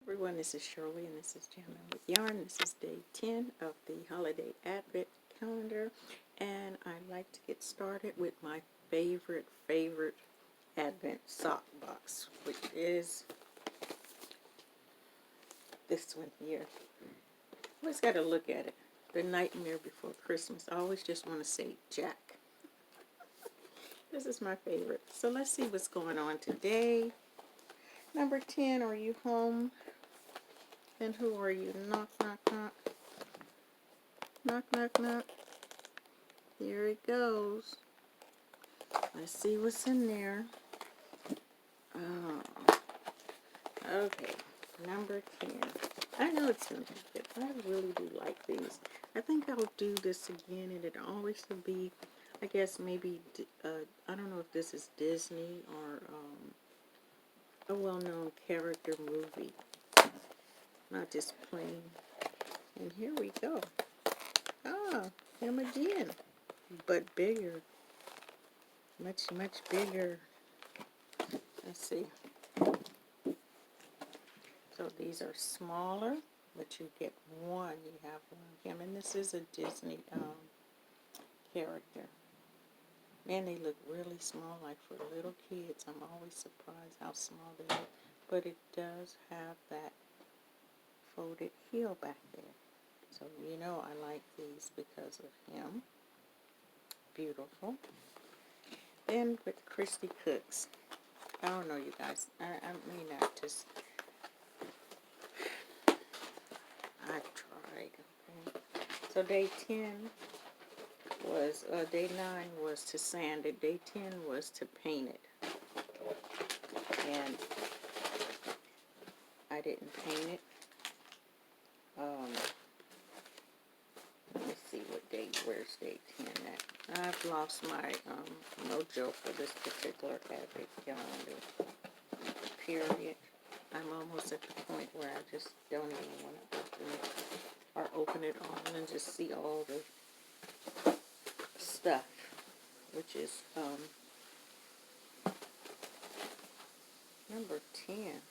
everyone, this is Shirley and this is Jamminw with Yarn. This is day 10 of the holiday advent calendar, and I'd like to get started with my favorite advent sock box, which is this one here. Always got to look at it. The Nightmare Before Christmas. I always just want to say Jack. This is my favorite. So let's see what's going on today. Number 10, are you home? And who are you? Knock, knock, knock. Knock, knock, knock. Here it goes. Let's see what's in there. Oh. Okay, number 10. I know it's going to be good. I really do like these. I think I'll do this again, and it always will be, I guess, maybe, I don't know if this is Disney or a well-known character movie, not just plain. And here we go. Ah, him again, but bigger, much bigger. Let's see. So these are smaller, but you get one. You have one of him, and this is a Disney character. Man, they look really small, like for little kids. I'm always surprised how small they look. But it does have that folded heel back there. So, you know, I like these because of him. Beautiful. Then with Christy Cooks. I don't know, you guys. I may not just... I've tried. Okay. So day 10... was day 9 was to sand it, day 10 was to paint it, and I didn't paint it. Let's see what day, where's day 10 at? I've lost my mojo for this particular advent calendar, period. I'm almost at the point where I just don't even want to open it, or open it on and just see all the stuff, which is number 10.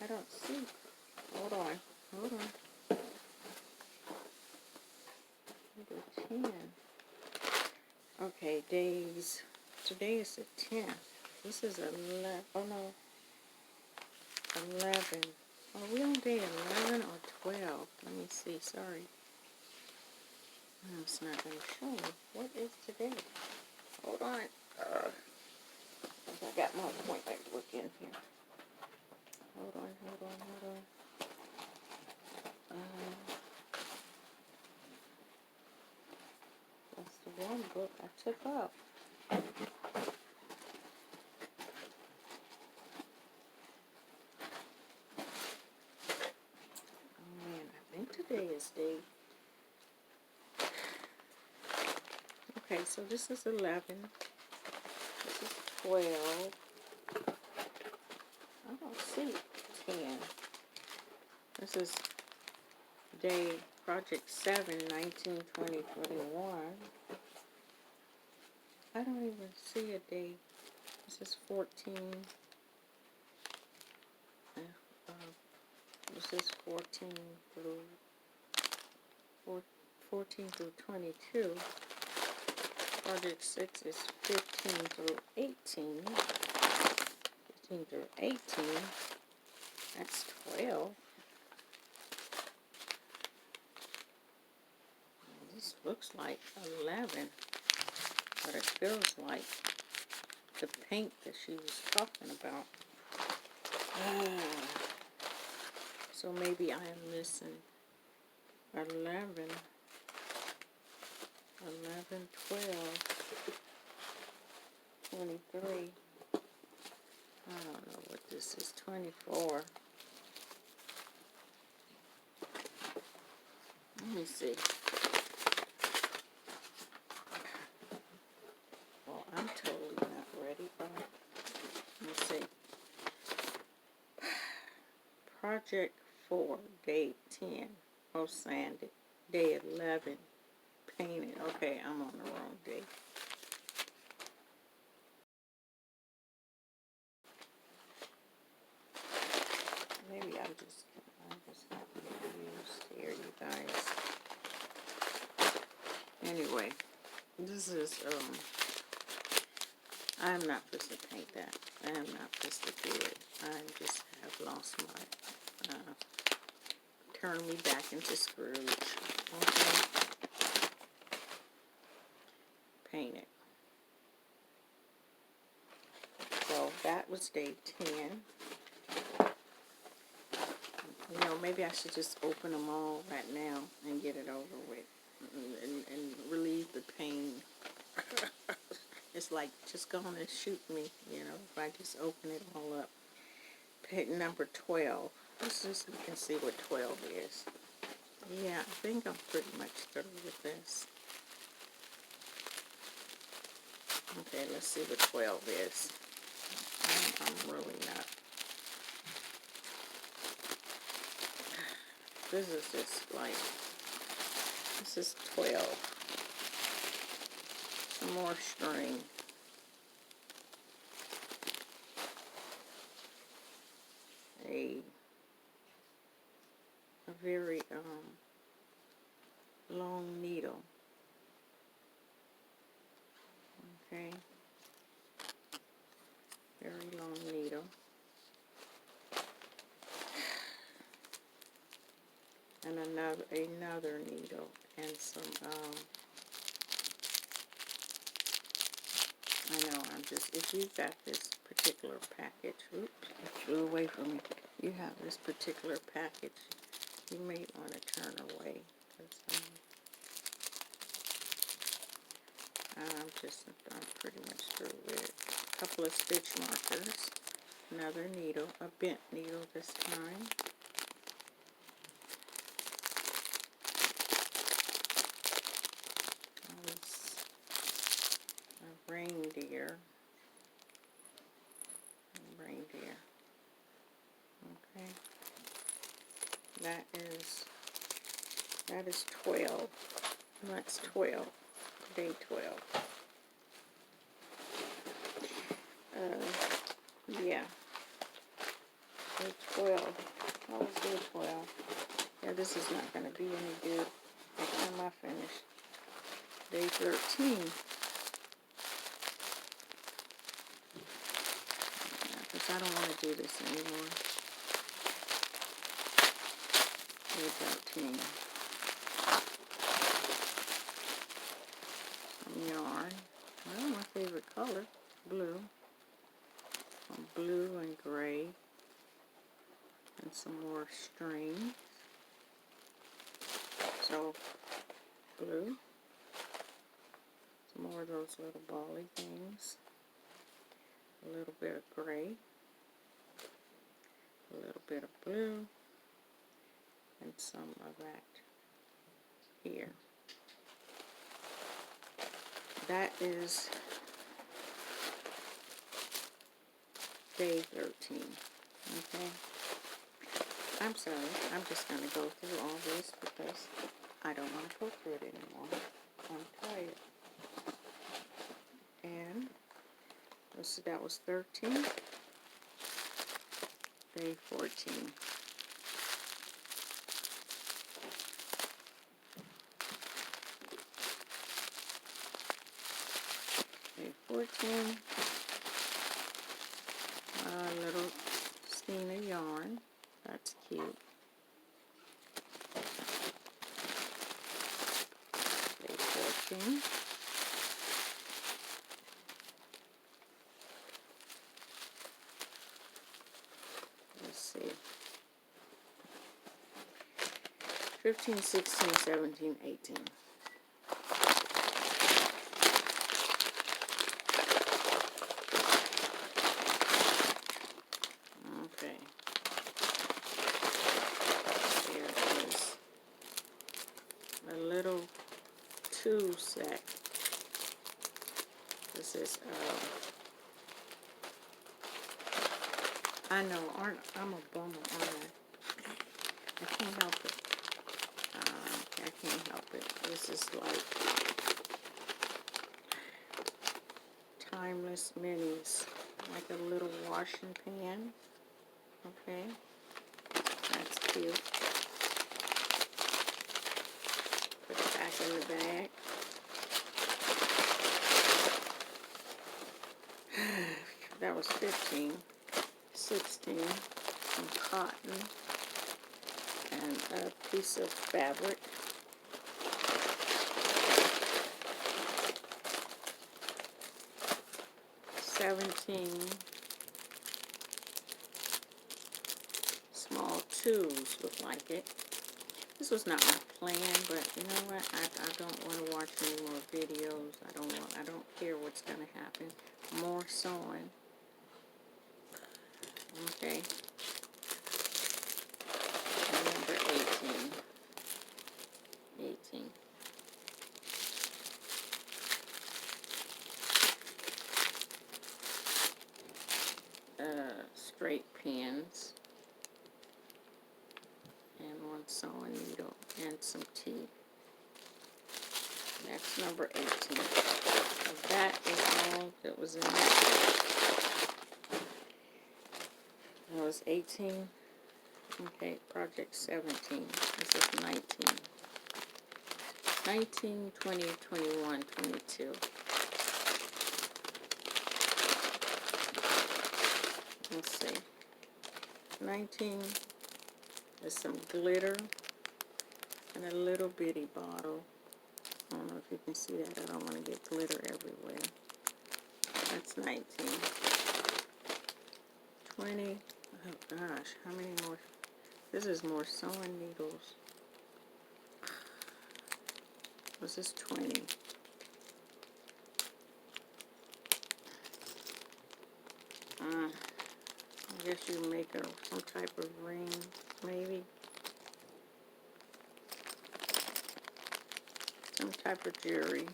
I don't see. Hold on. Number 10. Okay, days. Today is the 10th. This is 11. Oh no, 11. Are we on day 11 or 12? Let me see. Sorry. No, it's not going to show me. What is today? Hold on. I got my appointment book in here. Hold on. That's the one book I took up. Oh man, I think today is day... Okay, so this is 11. This is 12. I don't see 10. This is day project 7, 19, 20, 21. I don't even see a day. This is 14. This is 14 through 22. Project 6 is 15 through 18. 15 through 18. That's 12. This looks like 11. But it feels like the paint that she was talking about. So maybe I am missing 11. 11, 12, 23, I don't know what this is, 24, let me see, well, I'm totally not ready, but let me see, project 4, day 10, sanded, day 11, painted. Okay, I'm on the wrong day. Maybe I'm just happy to use here, you guys. Anyway, this is, I'm not supposed to paint that. I am not supposed to do it. I just have lost my, turn me back into Scrooge. Okay. Paint it. So that was day 10. You know, maybe I should just open them all right now and get it over with and relieve the pain. It's like, just go on and shoot me, you know, if I just open it all up. Page number 12. Let's just, you can see what 12 is. Yeah, I think I'm pretty much through with this. Okay, let's see what 12 is. I'm really not. This is just like, this is 12. Some more string. A very long needle. Okay. Very long needle. And another needle and some I know, I'm just, if you've got this particular package, oops, it flew away from me. You have this particular package, you may want to turn away. I'm pretty much through with it. A couple of stitch markers, another needle, a bent needle this time. Reindeer. Okay. That is 12. That's 12. Day 12. Yeah. Day 12. That was day 12. Yeah, this is not going to be any good by the time I finish. Day 13. Because I don't want to do this anymore. Day 13. Some yarn. Well, my favorite color, blue. Some blue and gray. And some more string. So, blue. Some more of those little bally things. A little bit of gray. A little bit of blue. And some of that here. That is day 13. Okay. I'm sorry. I'm just going to go through all this because I don't want to go through it anymore. I'm tired. And that was 13. Day 14. Day 14. A little skein of yarn. That's cute. Day 14. Let's see. 15, 16, 17, 18. Okay. There is a little 2 set. This is, I know, I'm a bummer, aren't I? I can't help it. I can't help it. This is like timeless minis, like a little washing pan. Okay. cute. Put it back in the bag. That was 15. 16. Some cotton. And a piece of fabric. 17. Small tubes look like it. This was not my plan, but you know what? I don't want to watch any more videos. I don't care what's gonna happen. More sewing. Okay. And number 18. 18. Straight pins. And one sewing needle and some tea. That's number 18. So that is all that was in that. That was 18. Okay, project 17. This is 19. 19, 20, 21, 22. Let's see. 19 is some glitter and a little bitty bottle. I don't know if you can see that. I don't want to get glitter everywhere. That's 19. 20. Oh gosh, how many more? This is more sewing needles. This is 20. I guess you make some type of ring, maybe. Some type of jewelry.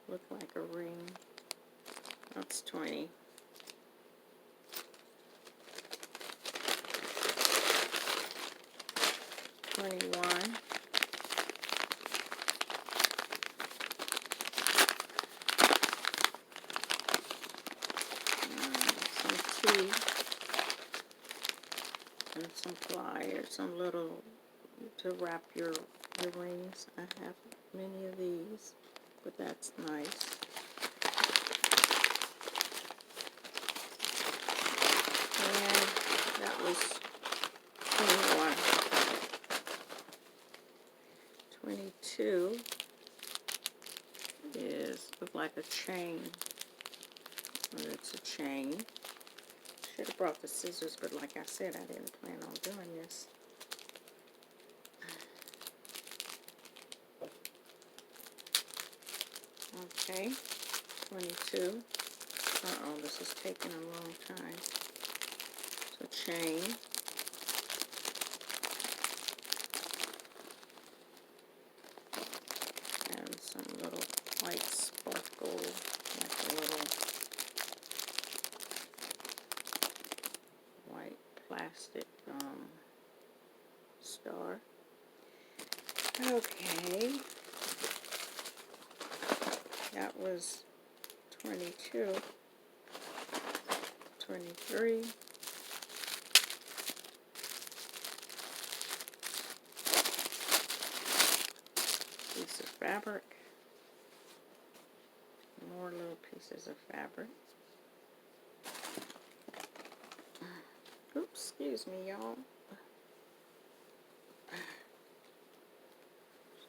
Look like a ring. That's 20. 21. Some tea. And some pliers, some little to wrap your rings. I have many of these, but that's nice. And that was 21. 22 is look like a chain. Well, it's a chain. Should have brought the scissors, but like I said, I didn't plan on doing this. Okay, 22. Uh-oh, this is taking a long time. So chain. And some little white sparkle, like a little white plastic star. Okay. That was 22. 23. Piece of fabric. More little pieces of fabric. Oops, excuse me, y'all.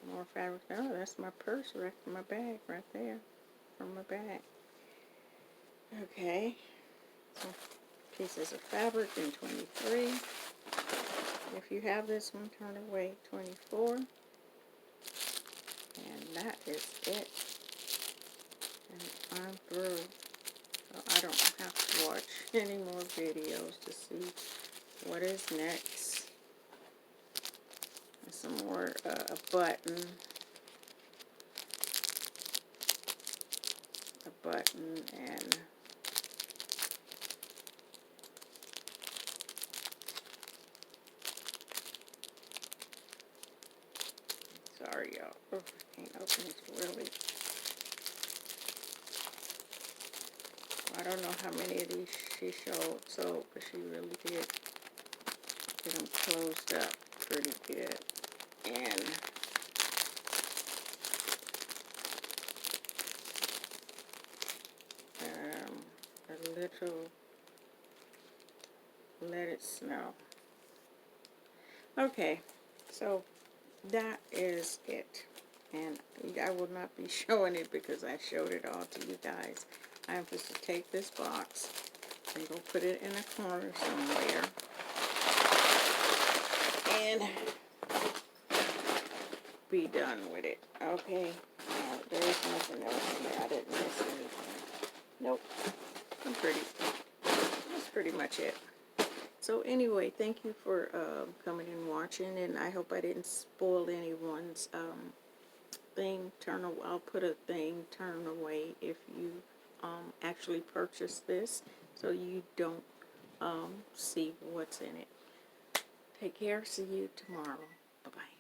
Some more fabric. Oh, that's my purse right from my bag right there. From my bag. Okay. Some pieces of fabric in 23. If you have this one, turn away. 24. And that is it. And I'm through. So I don't have to watch any more videos to see what is next. And some more, a button. A button and sorry, y'all. Oh, I can't open it really. I don't know how many of these she sold, but she really did get them closed up pretty good. And a little, let it snow. Okay, so that is it. And I will not be showing it because I showed it all to you guys. I'm supposed to take this box and go put it in a corner somewhere. And be done with it. Okay, there is nothing else in there. I didn't miss anything. Nope. That's pretty much it. So anyway, thank you for coming and watching, and I hope I didn't spoil anyone's thing. I'll put a thing, turn away if you actually purchase this, so you don't see what's in it. Take care. See you tomorrow. Bye-bye.